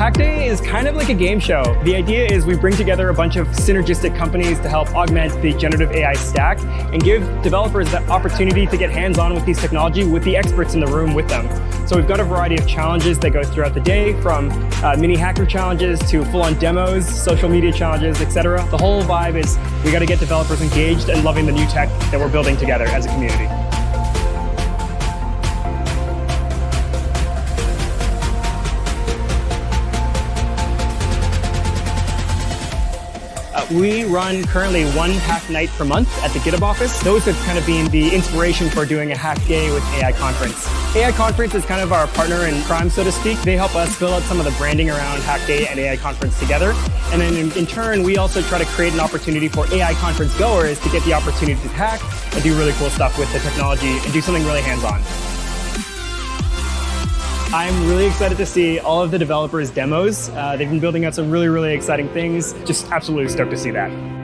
Hack Day is kind of like a game show. The idea is we bring together a bunch of synergistic companies to help augment the generative AI stack and give developers the opportunity to get hands-on with these technology with the experts in the room with them. So we've got a variety of challenges that go throughout the day, from mini hacker challenges to full-on demos, social media challenges, etc. The whole vibe is we got to get developers engaged and loving the new tech that we're building together as a community. We run currently one hack night per month at the GitHub office. Those have kind of been the inspiration for doing a hack day with AI Conference. AI Conference is kind of our partner in crime, so to speak. They help us build out some of the branding around Hack Day and AI Conference together. And then in turn, we also try to create an opportunity for AI Conference goers to get the opportunity to hack and do really cool stuff with the technology and do something really hands-on. I'm really excited to see all of the developers' demos. They've been building out some really, really exciting things. Just absolutely stoked to see that.